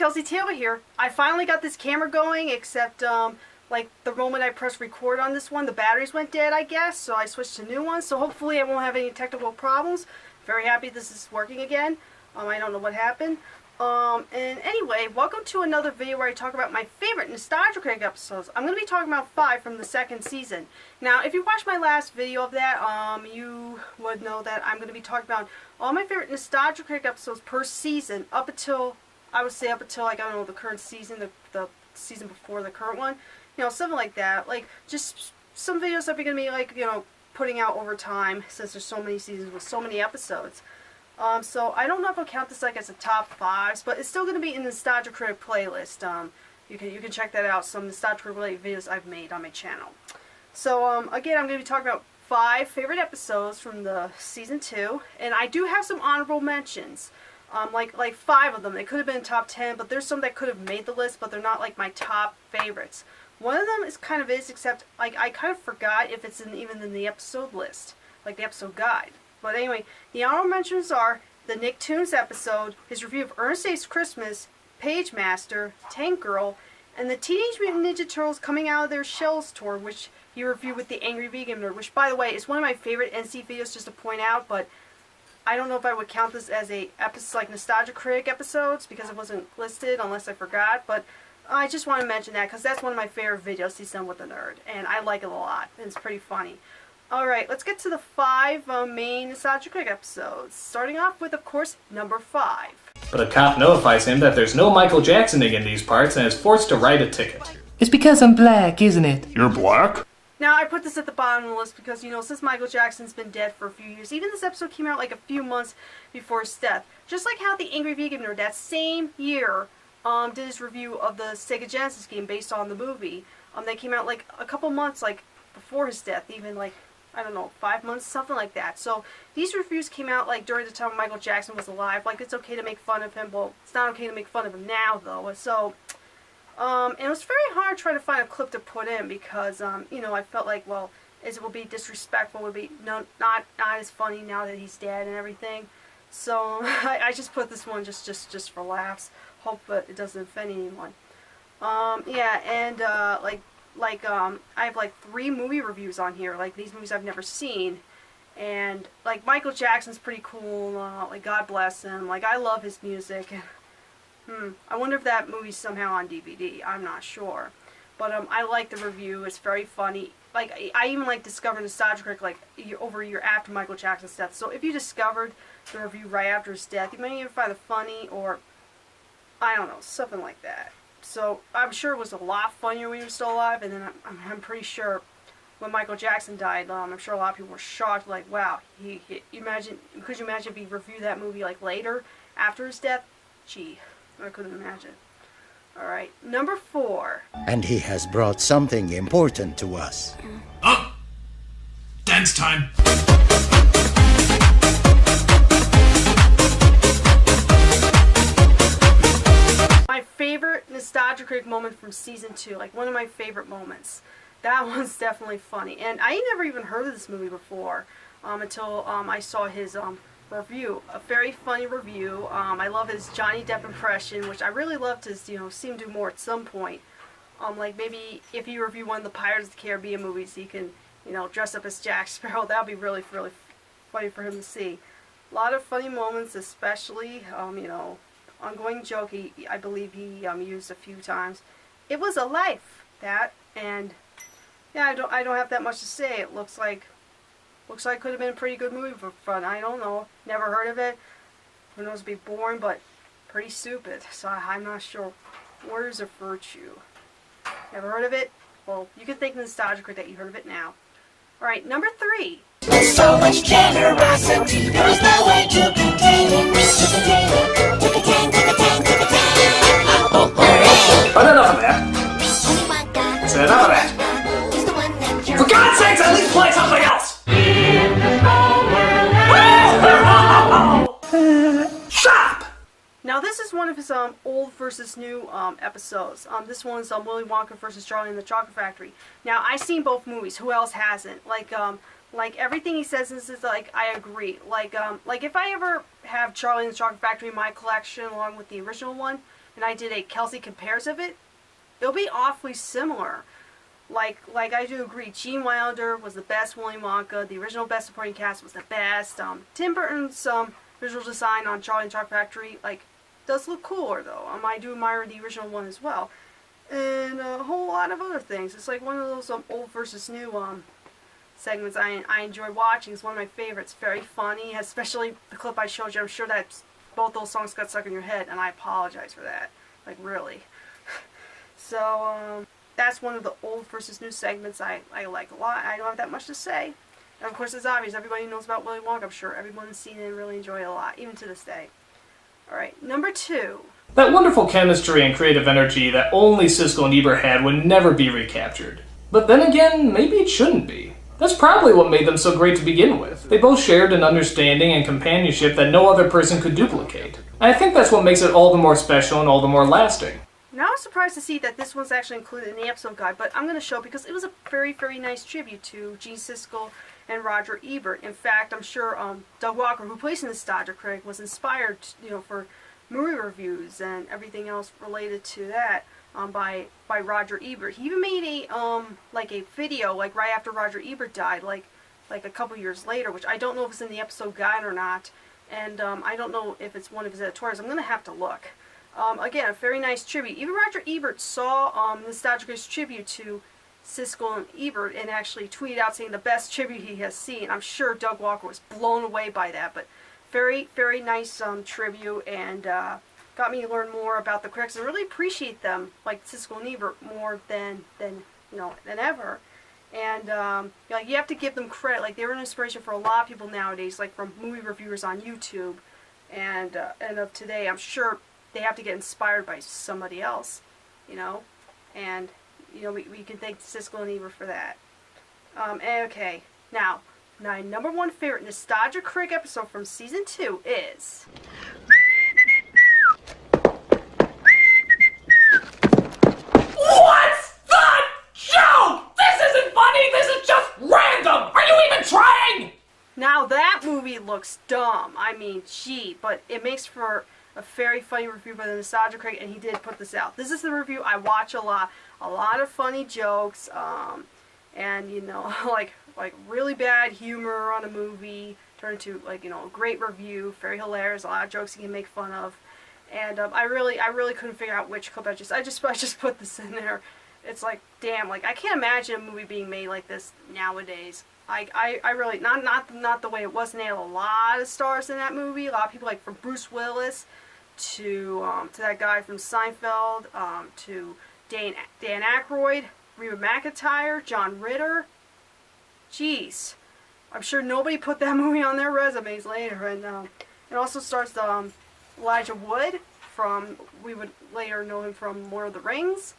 Kelsey Taylor here. I finally got this camera going, except like the moment I pressed record on this one, the batteries went dead, I guess, so I switched to new ones. So hopefully I won't have any technical problems. Very happy this is working again. I don't know what happened. And anyway, welcome to another video where I talk about my favorite Nostalgia Critic episodes. I'm going to be talking about 5 from the second season. Now, if you watched my last video of that, you would know that I'm going to be talking about all my favorite Nostalgia Critic episodes per season, up until, I would say up until, like, I don't know, the current season, the season before the current one. You know, something like that. Like, just some videos that we're going to be, like, you know, putting out over time, since there's so many seasons with so many episodes. So I don't know if I'll count this like as a top 5s, but it's still going to be in the Nostalgia Critic playlist. You can check that out, some Nostalgia Critic related videos I've made on my channel. So again, I'm going to be talking about 5 favorite episodes from the season 2, and I do have some honorable mentions. Like 5 of them. They could have been top 10, but there's some that could have made the list, but they're not like my top favorites. One of them is kind of except like I kind of forgot if it's even in the episode list, like the episode guide. But anyway, the honorable mentions are the Nicktoons episode, his review of Ernest Saves Christmas, Page Master, Tank Girl, and the Teenage Mutant Ninja Turtles Coming Out of Their Shells tour, which he reviewed with the Angry Vegan Nerd, which, by the way, is one of my favorite NC videos, just to point out, but I don't know if I would count this as a episode like Nostalgia Critic episodes, because it wasn't listed, unless I forgot, but I just want to mention that, because that's one of my favorite videos he's done with the nerd, and I like it a lot, and it's pretty funny. Alright, let's get to the 5 main Nostalgia Critic episodes. Starting off with, of course, number 5. But a cop notifies him that there's no Michael Jacksoning in these parts and is forced to write a ticket. It's because I'm black, isn't it? You're black? Now, I put this at the bottom of the list because, you know, since Michael Jackson's been dead for a few years, even this episode came out like a few months before his death. Just like how the Angry Vegan Nerd, that same year, did his review of the Sega Genesis game based on the movie. They came out like a couple months, like, before his death, even like, I don't know, 5 months, something like that. So these reviews came out like during the time Michael Jackson was alive. Like, it's okay to make fun of him. Well, it's not okay to make fun of him now, though. So, and it was very hard trying to find a clip to put in because, you know, I felt like, well, it will be disrespectful, would be not as funny now that he's dead and everything. So I just put this one just for laughs. Hope that it doesn't offend anyone. Yeah, and I have like 3 movie reviews on here, like these movies I've never seen, and like Michael Jackson's pretty cool, like God bless him, like I love his music, and I wonder if that movie's somehow on DVD, I'm not sure, but I like the review, it's very funny, like I even like discovered Nostalgia Critic like over a year after Michael Jackson's death, so if you discovered the review right after his death, you might even find it funny, or I don't know, something like that. So I'm sure it was a lot funnier when he was still alive, and then I'm pretty sure when Michael Jackson died, I'm sure a lot of people were shocked, like, wow, could you imagine if he reviewed that movie like later, after his death? Gee, I couldn't imagine. Alright, number 4. And he has brought something important to us. Oh! Dance time! My favorite Nostalgia Critic moment from season 2, like one of my favorite moments. That one's definitely funny, and I never even heard of this movie before until I saw his review. A very funny review. I love his Johnny Depp impression, which I really love to see him do more at some point. Like maybe if he review one of the Pirates of the Caribbean movies, he can, you know, dress up as Jack Sparrow. That would be really funny for him to see. A lot of funny moments, especially you know. Ongoing joke I believe he used a few times. It was a life, that, and yeah, I don't have that much to say. It looks like it could have been a pretty good movie for fun. I don't know. Never heard of it. Who knows, it'd be boring, but pretty stupid. So I'm not sure. Words of Virtue. Never heard of it? Well, you can thank Nostalgia Critic that you heard of it now. Alright, number 3. There's so much generosity, there is no way to contain it. But enough of that. That's enough of that. For God's sakes, at least play something else! Stop! Now this is one of his old versus new episodes. This one's Willy Wonka versus Charlie and the Chocolate Factory. Now I've seen both movies. Who else hasn't? Like everything he says is like I agree. Like if I ever have Charlie and the Chocolate Factory in my collection along with the original one, and I did a Kelsey compares of it, it'll be awfully similar. Like I do agree, Gene Wilder was the best Willy Wonka. The original Best Supporting Cast was the best. Tim Burton's visual design on Charlie and the Chocolate Factory does look cooler though. I do admire the original one as well, and a whole lot of other things. It's like one of those old versus new segments I enjoy watching. It's one of my favorites. Very funny, especially the clip I showed you. I'm sure that both those songs got stuck in your head, and I apologize for that. Like really. So that's one of the old versus new segments I like a lot. I don't have that much to say. And of course, it's obvious. Everybody knows about Willy Wonka. I'm sure everyone's seen it and really enjoy it a lot, even to this day. Alright, number 2. That wonderful chemistry and creative energy that only Siskel and Ebert had would never be recaptured. But then again, maybe it shouldn't be. That's probably what made them so great to begin with. They both shared an understanding and companionship that no other person could duplicate. And I think that's what makes it all the more special and all the more lasting. Now I was surprised to see that this one's actually included in the episode guide, but I'm going to show because it was a very, very nice tribute to Gene Siskel and Roger Ebert. In fact, I'm sure Doug Walker, who plays in Nostalgia Critic, was inspired, for movie reviews and everything else related to that by Roger Ebert. He even made a video right after Roger Ebert died, like a couple years later, which I don't know if it's in the episode guide or not, and I don't know if it's one of his editorials. I'm going to have to look. Again, a very nice tribute. Even Roger Ebert saw Nostalgia Cric's tribute to Siskel and Ebert and actually tweeted out saying the best tribute he has seen. I'm sure Doug Walker was blown away by that, but very, very nice tribute, and got me to learn more about the critics and really appreciate them, like Siskel and Ebert, more than ever. And you have to give them credit. Like, they were an inspiration for a lot of people nowadays, like from movie reviewers on YouTube and of today. I'm sure they have to get inspired by somebody else, and we can thank Siskel and Ebert for that. Okay, now my number 1 favorite Nostalgia Critic episode from season 2 is What's the joke? This isn't funny, this is just random! Are you even trying? Now that movie looks dumb. I mean, gee, but it makes for a very funny review by the Nostalgia Critic, and he did put this out. This is the review I watch a lot of funny jokes, and like really bad humor on a movie turned into a great review, very hilarious, a lot of jokes you can make fun of, and I really couldn't figure out which clip I just put this in there. It's like, damn, I can't imagine a movie being made like this nowadays. I really not the way it was. And they had a lot of stars in that movie. A lot of people, like from Bruce Willis to that guy from Seinfeld, to Dan Aykroyd, Reba McEntire, John Ritter. Jeez, I'm sure nobody put that movie on their resumes later. And it also stars Elijah Wood we would later know him from Lord of the Rings.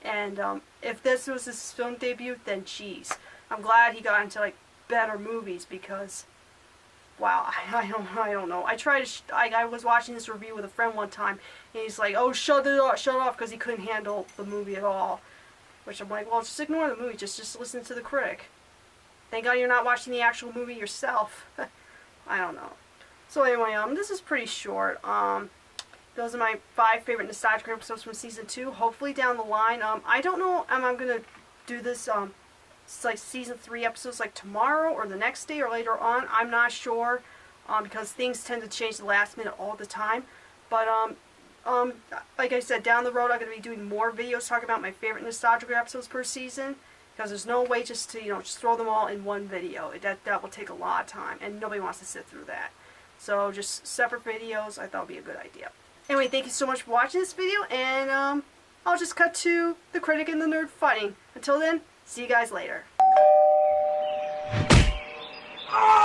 And if this was his film debut, then geez, I'm glad he got into better movies, because wow, I don't know. I was watching this review with a friend one time, and he's like, "Oh, shut it off," because he couldn't handle the movie at all. Which I'm like, well, just ignore the movie. Just listen to the critic. Thank God you're not watching the actual movie yourself. I don't know. So anyway, this is pretty short. Those are my 5 favorite Nostalgia Critic episodes from season 2. Hopefully down the line, I don't know. I'm gonna do this. It's season 3 episodes tomorrow or the next day or later on. I'm not sure, because things tend to change the last minute all the time. But like I said, down the road I'm gonna be doing more videos talking about my favorite Nostalgia Critic episodes per season, because there's no way just to just throw them all in one video. That will take a lot of time, and nobody wants to sit through that. So just separate videos, I thought would be a good idea. Anyway, thank you so much for watching this video, and I'll just cut to the critic and the nerd fighting. Until then, see you guys later. Ah!